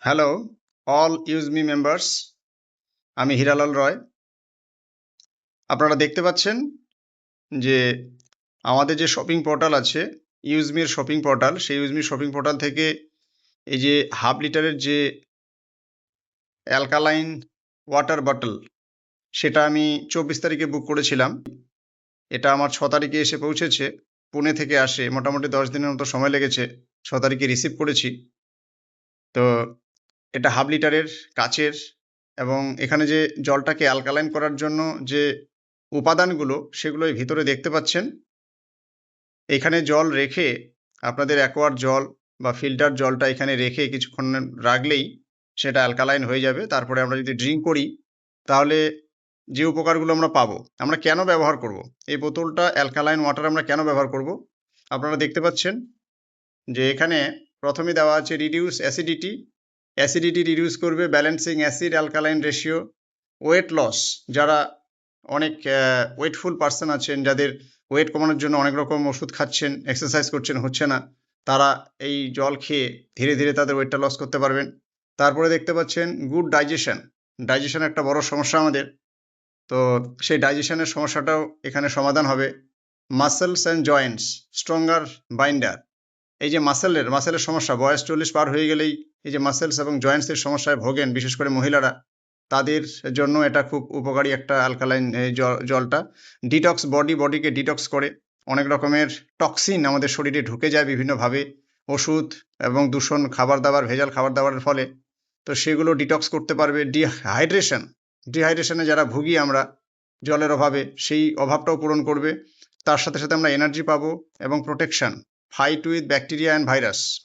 Hello all use me members, আমি হীরালাল রয়। আপনারা দেখতে পাচ্ছেন যে আমাদের যে শপিং পোর্টাল আছে ইউজমির শপিং পোর্টাল, সেই ইউজমির শপিং পোর্টাল থেকে এই যে হাফ লিটারের যে অ্যালকালাইন ওয়াটার বটল, সেটা আমি 24 তারিখে বুক করেছিলাম। এটা আমার 6 তারিখে এসে পৌঁছেছে। পুনে থেকে আসে, মোটামুটি 10 দিনের মতো সময় লেগেছে। 6 তারিখে রিসিভ করেছি। তো এটা হাফ লিটারের, কাচের, এবং এখানে যে জলটাকে অ্যালকালাইন করার জন্য যে উপাদানগুলো, সেগুলো এই ভিতরে দেখতে পাচ্ছেন। এখানে জল রেখে, আপনাদের অ্যাকোয়ার জল বা ফিল্টার জলটা এখানে রেখে কিছুক্ষণ রাখলেই সেটা অ্যালকালাইন হয়ে যাবে। তারপরে আমরা যদি ড্রিঙ্ক করি, তাহলে যে উপকারগুলো আমরা পাবো, আমরা কেন ব্যবহার করব এই বোতলটা অ্যালকালাইন ওয়াটার, আমরা কেন ব্যবহার করব? আপনারা দেখতে পাচ্ছেন যে এখানে প্রথমে দেওয়া আছে রিডিউস অ্যাসিডিটি। অ্যাসিডিটি রিডিউস করবে, balancing acid alkaline ratio, weight loss, যারা অনেক ওয়েটফুল পার্সন আছেন, যাদের ওয়েট কমানোর জন্য অনেক রকম ওষুধ খাচ্ছেন, এক্সারসাইজ করছেন, হচ্ছে না, তারা এই জল খেয়ে ধীরে ধীরে তাদের ওয়েটটা লস করতে পারবেন। তারপরে দেখতে পাচ্ছেন গুড ডাইজেশন। ডাইজেশন একটা বড় সমস্যা আমাদের, তো সেই ডাইজেশনের সমস্যাটাও এখানে সমাধান হবে। Muscles and Joints stronger binder. এই যে মাসেলের সমস্যা, বয়স 40 পার হয়ে গেলেই এই যে মাসেলস এবং জয়েন্টসের সমস্যায় ভোগেন, বিশেষ করে মহিলারা, তাদের জন্য এটা খুব উপকারী একটা অ্যালকালাইন জলটা। ডিটক্স বডিকে ডিটক্স করে। অনেক রকমের টক্সিন আমাদের শরীরে ঢুকে যায় বিভিন্নভাবে, ওষুধ এবং দূষণ খাবার দাবার, ভেজাল খাবার দাবারের ফলে। তো সেগুলো ডিটক্স করতে পারবে। ডিহাইড্রেশনে যারা ভুগি আমরা জলের অভাবে, সেই অভাবটাও পূরণ করবে। তার সাথে সাথে আমরা এনার্জি পাবো এবং protection, fight with bacteria and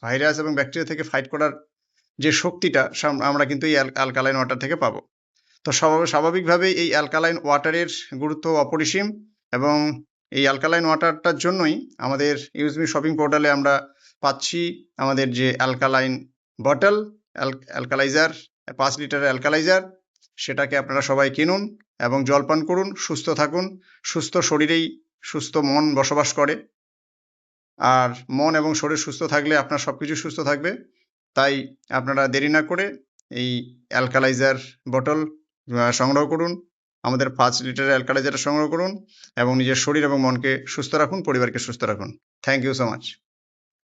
virus এবং ব্যাকটেরিয়া থেকে ফাইট করার যে শক্তিটা, আমরা কিন্তু এই অ্যালকালাইন ওয়াটার থেকে পাবো। তো স্বাভাবিকভাবেই এই অ্যালকালাইন ওয়াটারের গুরুত্ব অপরিসীম, এবং এই অ্যালকালাইন ওয়াটারটার জন্যই আমাদের ইউজমি শপিং পোর্টালে আমরা পাচ্ছি আমাদের যে অ্যালকালাইন বটল, অ্যালকালাইজার, 5 লিটারের অ্যালকালাইজার। সেটাকে আপনারা সবাই কিনুন এবং জলপান করুন, সুস্থ থাকুন। সুস্থ শরীরেই সুস্থ মন বসবাস করে, আর মন এবং শরীর সুস্থ থাকলে আপনার সব কিছু সুস্থ থাকবে। তাই আপনারা দেরি না করে এই অ্যালকালাইজার বটল সংগ্রহ করুন, আমাদের 5 লিটারের অ্যালকালাইজার সংগ্রহ করুন, এবং নিজের শরীর এবং মনকে সুস্থ রাখুন, পরিবারকে সুস্থ রাখুন। Thank you so much.